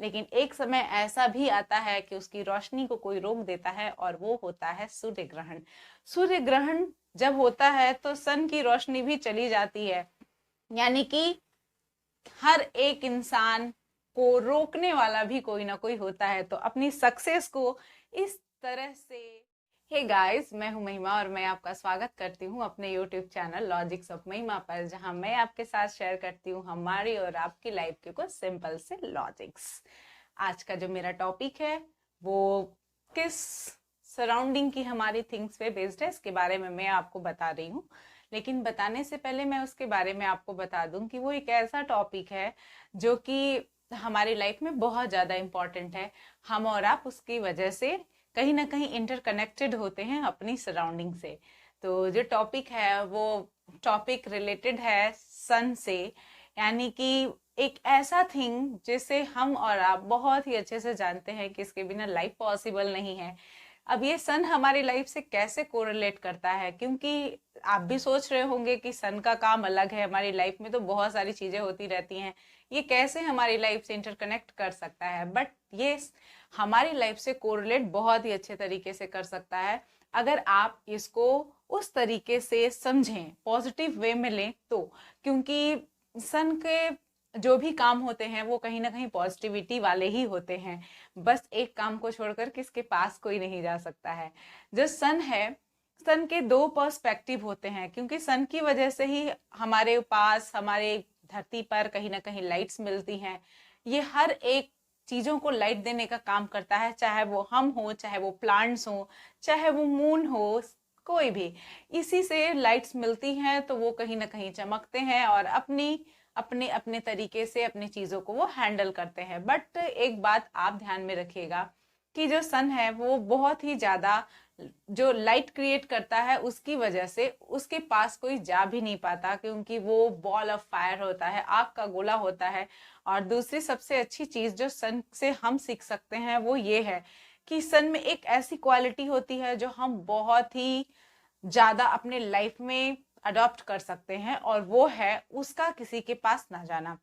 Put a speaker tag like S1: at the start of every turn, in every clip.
S1: लेकिन एक समय ऐसा भी आता है कि उसकी रोशनी को कोई रोक देता है और वो होता है सूर्य ग्रहण। सूर्य ग्रहण जब होता है तो सन की रोशनी भी चली जाती है, यानी कि हर एक इंसान को रोकने वाला भी कोई ना कोई होता है। तो अपनी सक्सेस को इस तरह से, हे गाइस, मैं हूं महिमा और मैं आपका स्वागत करती हूं अपने यूट्यूब चैनल लॉजिक्स ऑफ महिमा पर, जहां मैं आपके साथ शेयर करती हूं हमारी और आपकी लाइफ के कुछ सिंपल से लॉजिक्स। आज का जो मेरा टॉपिक है वो किस सराउंडिंग की हमारी थिंग्स पे बेस्ड है, इसके बारे में मैं आपको बता रही हूँ। लेकिन बताने से पहले मैं उसके बारे में आपको बता दूं कि वो एक ऐसा टॉपिक है जो कि हमारी लाइफ में बहुत ज़्यादा इम्पॉर्टेंट है। हम और आप उसकी वजह से कहीं ना कहीं इंटरकनेक्टेड होते हैं अपनी सराउंडिंग से। तो जो टॉपिक है वो टॉपिक रिलेटेड है सन से, यानी कि एक ऐसा थिंग जिसे हम और आप बहुत ही अच्छे से जानते हैं कि इसके बिना लाइफ पॉसिबल नहीं है। अब ये सन हमारी लाइफ से कैसे कोरिलेट करता है, क्योंकि आप भी सोच रहे होंगे कि सन का काम अलग है, हमारी लाइफ में तो बहुत सारी चीजें होती रहती हैं, ये कैसे हमारी लाइफ से इंटरकनेक्ट कर सकता है। बट ये हमारी लाइफ से कोरिलेट बहुत ही अच्छे तरीके से कर सकता है अगर आप इसको उस तरीके से समझें, पॉजिटिव वे में लें तो। क्योंकि सन के जो भी काम होते हैं वो कहीं ना कहीं पॉजिटिविटी वाले ही होते हैं। बस एक काम को छोड़कर किसके पास कोई नहीं जा सकता है। जो सन है, सन के दो पर्सपेक्टिव होते हैं, क्योंकि सन की वजह से ही हमारे पास, हमारे धरती पर कहीं ना कहीं लाइट्स मिलती हैं। ये हर एक चीजों को लाइट देने का काम करता है, चाहे वो हम हो, चाहे वो प्लांट्स हो, चाहे वो मून हो, कोई भी। इसी से लाइट्स मिलती हैं तो वो कहीं ना कहीं चमकते हैं और अपनी अपने अपने तरीके से अपनी चीजों को वो हैंडल करते हैं। बट एक बात आप ध्यान में रखिएगा कि जो सन है वो बहुत ही ज्यादा जो लाइट क्रिएट करता है, उसकी वजह से उसके पास कोई जा भी नहीं पाता, क्योंकि वो बॉल ऑफ फायर होता है, आग का गोला होता है। और दूसरी सबसे अच्छी चीज जो सन से हम सीख सकते हैं वो ये है कि सन में एक ऐसी क्वालिटी होती है जो हम बहुत ही ज्यादा अपने लाइफ में अडॉप्ट कर सकते हैं, और वो है उसका किसी के पास ना जाना।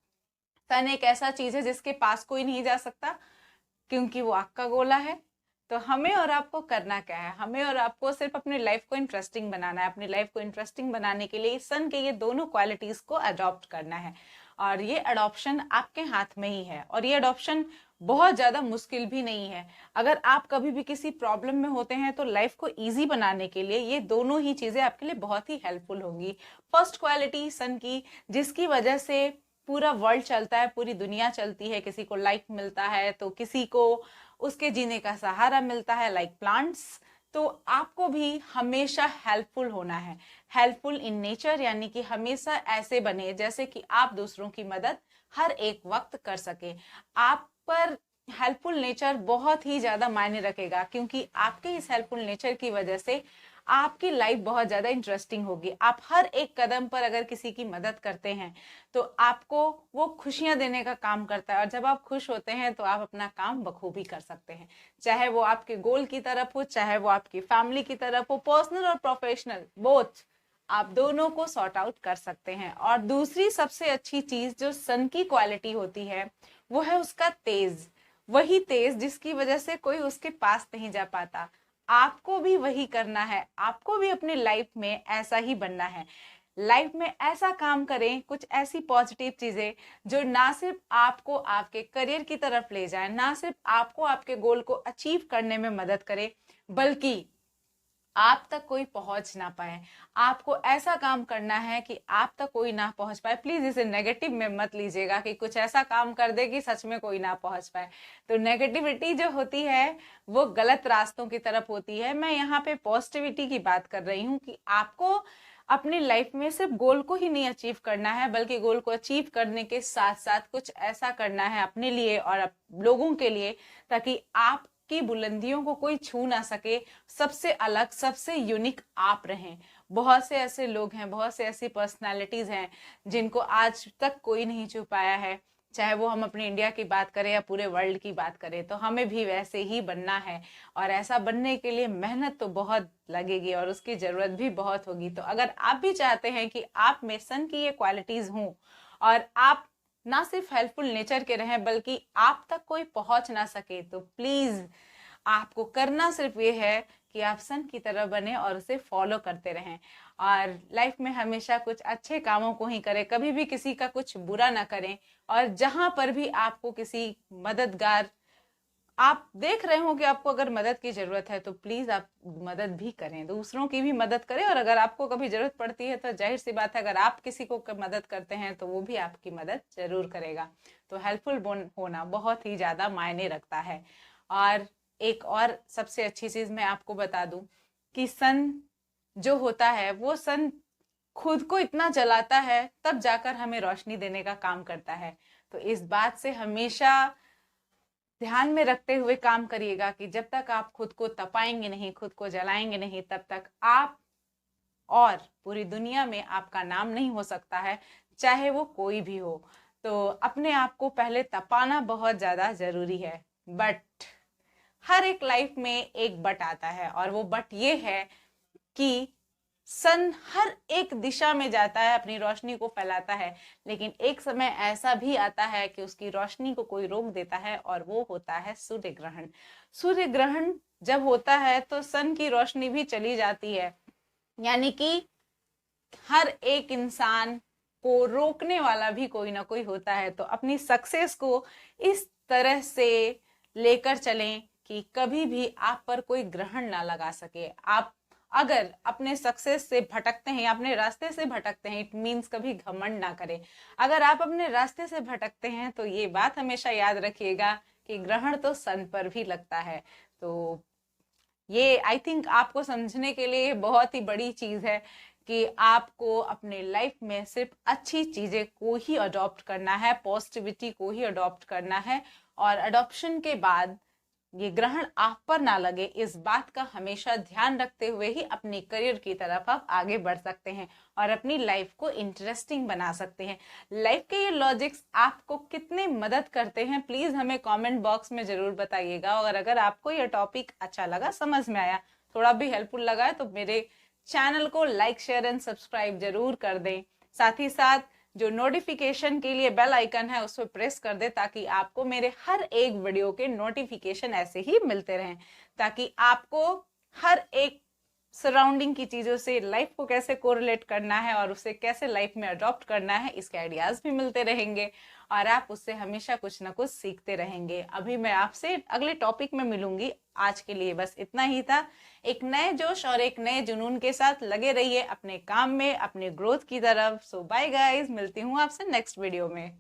S1: सन एक ऐसा चीज है जिसके पास कोई नहीं जा सकता, क्योंकि वो आग का गोला है। तो हमें और आपको करना क्या है, हमें और आपको सिर्फ अपनी लाइफ को इंटरेस्टिंग बनाना है। अपनी लाइफ को इंटरेस्टिंग बनाने के लिए सन के ये दोनों क्वालिटीज को अडॉप्ट करना है, और ये अडॉप्शन आपके हाथ में ही है। और ये अडॉप्शन बहुत ज्यादा मुश्किल भी नहीं है। अगर आप कभी भी किसी प्रॉब्लम में होते हैं तो लाइफ को इजी बनाने के लिए ये दोनों ही चीजें आपके लिए बहुत ही हेल्पफुल होंगी। फर्स्ट क्वालिटी सन की, जिसकी वजह से पूरा वर्ल्ड चलता है, पूरी दुनिया चलती है, किसी को लाइट मिलता है तो किसी को उसके जीने का सहारा मिलता है, लाइक प्लांट्स। तो आपको भी हमेशा हेल्पफुल होना है, हेल्पफुल इन नेचर, यानी कि हमेशा ऐसे बने जैसे कि आप दूसरों की मदद हर एक वक्त कर सके। आप पर हेल्पफुल नेचर बहुत ही ज्यादा मायने रखेगा, क्योंकि आपके इस हेल्पफुल नेचर की वजह से आपकी लाइफ बहुत ज्यादा इंटरेस्टिंग होगी। आप हर एक कदम पर अगर किसी की मदद करते हैं तो आपको वो खुशियां देने का काम करता है, और जब आप खुश होते हैं तो आप अपना काम बखूबी कर सकते हैं, चाहे वो आपके गोल की तरफ हो, चाहे वो आपकी फैमिली की तरफ हो, पर्सनल और प्रोफेशनल बोथ, आप दोनों को सॉर्ट आउट कर सकते हैं। और दूसरी सबसे अच्छी चीज जो सन की क्वालिटी होती है वो है उसका तेज। वही तेज जिसकी वजह से कोई उसके पास नहीं जा पाता। आपको भी वही करना है, आपको भी अपनी लाइफ में ऐसा ही बनना है। लाइफ में ऐसा काम करें, कुछ ऐसी पॉजिटिव चीजें जो ना सिर्फ आपको आपके करियर की तरफ ले जाए, ना सिर्फ आपको आपके गोल को अचीव करने में मदद करे, बल्कि आप तक कोई पहुंच ना पाए। आपको ऐसा काम करना है कि आप तक कोई ना पहुंच पाए। प्लीज इसे नेगेटिव में मत लीजिएगा कि कुछ ऐसा काम कर दे कि सच में कोई ना पहुंच पाए। तो नेगेटिविटी जो होती है वो गलत रास्तों की तरफ होती है। मैं यहाँ पे पॉजिटिविटी की बात कर रही हूँ कि आपको अपनी लाइफ में सिर्फ गोल को ही नहीं अचीव करना है, बल्कि गोल को अचीव करने के साथ साथ कुछ ऐसा करना है अपने लिए और लोगों के लिए, ताकि आप की बुलंदियों को कोई छू ना सके। सबसे अलग, सबसे यूनिक आप रहें। बहुत से ऐसे लोग हैं, बहुत से ऐसी पर्सनालिटीज हैं जिनको आज तक कोई नहीं छू पाया है, चाहे वो हम अपने इंडिया की बात करें या पूरे वर्ल्ड की बात करें। तो हमें भी वैसे ही बनना है, और ऐसा बनने के लिए मेहनत तो बहुत लगेगी और उसकी जरूरत भी बहुत होगी। तो अगर आप भी चाहते हैं कि आप में सन की ये क्वालिटीज हों और आप ना सिर्फ हेल्पफुल नेचर के रहें बल्कि आप तक कोई पहुंच ना सके तो प्लीज आपको करना सिर्फ ये है कि आप सन की तरह बने और उसे फॉलो करते रहें और लाइफ में हमेशा कुछ अच्छे कामों को ही करें, कभी भी किसी का कुछ बुरा ना करें। और जहां पर भी आपको किसी मददगार आप देख रहे हो कि आपको अगर मदद की जरूरत है तो प्लीज आप मदद भी करें, दूसरों की भी मदद करें। और अगर आपको कभी जरूरत पड़ती है तो जाहिर सी बात है अगर आप किसी को मदद करते हैं तो वो भी आपकी मदद जरूर करेगा। तो हेल्पफुल होना बहुत ही ज्यादा मायने रखता है। और एक और सबसे अच्छी चीज मैं आपको बता दूं कि सन जो होता है वो सन खुद को इतना जलाता है तब जाकर हमें रोशनी देने का काम करता है। तो इस बात से हमेशा ध्यान में रखते हुए काम करिएगा कि जब तक आप खुद को तपाएंगे नहीं, खुद को जलाएंगे नहीं, तब तक आप और पूरी दुनिया में आपका नाम नहीं हो सकता है, चाहे वो कोई भी हो। तो अपने आप को पहले तपाना बहुत ज्यादा जरूरी है। बट हर एक लाइफ में एक बट आता है और वो बट ये है कि सन हर एक दिशा में जाता है, अपनी रोशनी को फैलाता है, लेकिन एक समय ऐसा भी आता है कि उसकी रोशनी को कोई रोक देता है और वो होता है सूर्य ग्रहण। सूर्य ग्रहण जब होता है तो सन की रोशनी भी चली जाती है, यानी कि हर एक इंसान को रोकने वाला भी कोई ना कोई होता है। तो अपनी सक्सेस को इस तरह से लेकर चलें कि कभी भी आप पर कोई ग्रहण ना लगा सके। आप अगर अपने सक्सेस से भटकते हैं या अपने रास्ते से भटकते हैं, इट मीन्स कभी घमंड ना करें। अगर आप अपने रास्ते से भटकते हैं तो ये बात हमेशा याद रखिएगा कि ग्रहण तो सन पर भी लगता है। तो ये आई थिंक आपको समझने के लिए बहुत ही बड़ी चीज है कि आपको अपने लाइफ में सिर्फ अच्छी चीजें को ही अडॉप्ट करना है, पॉजिटिविटी को ही अडॉप्ट करना है। और अडॉप्शन के बाद ये ग्रहण आप पर ना लगे, इस बात का हमेशा ध्यान रखते हुए ही अपने करियर की तरफ आप आगे बढ़ सकते हैं और अपनी लाइफ को इंटरेस्टिंग बना सकते हैं। लाइफ के ये लॉजिक्स आपको कितने मदद करते हैं प्लीज हमें कमेंट बॉक्स में जरूर बताइएगा। और अगर आपको ये टॉपिक अच्छा लगा, समझ में आया, थोड़ा भी हेल्पफुल लगा है तो मेरे चैनल को लाइक शेयर एंड सब्सक्राइब जरूर कर दें। साथ ही साथ जो नोटिफिकेशन के लिए बेल आइकन है उस पर प्रेस कर दे ताकि आपको मेरे हर एक वीडियो के नोटिफिकेशन ऐसे ही मिलते रहें, ताकि आपको हर एक सराउंडिंग की चीजों से लाइफ को कैसे कोरिलेट करना है और उसे कैसे लाइफ में अडॉप्ट करना है इसके आइडियाज भी मिलते रहेंगे और आप उससे हमेशा कुछ ना कुछ सीखते रहेंगे। अभी मैं आपसे अगले टॉपिक में मिलूंगी, आज के लिए बस इतना ही था। एक नए जोश और एक नए जुनून के साथ लगे रहिए अपने काम में, अपने ग्रोथ की तरफ। सो बाय गाइस, मिलती हूँ आपसे नेक्स्ट वीडियो में।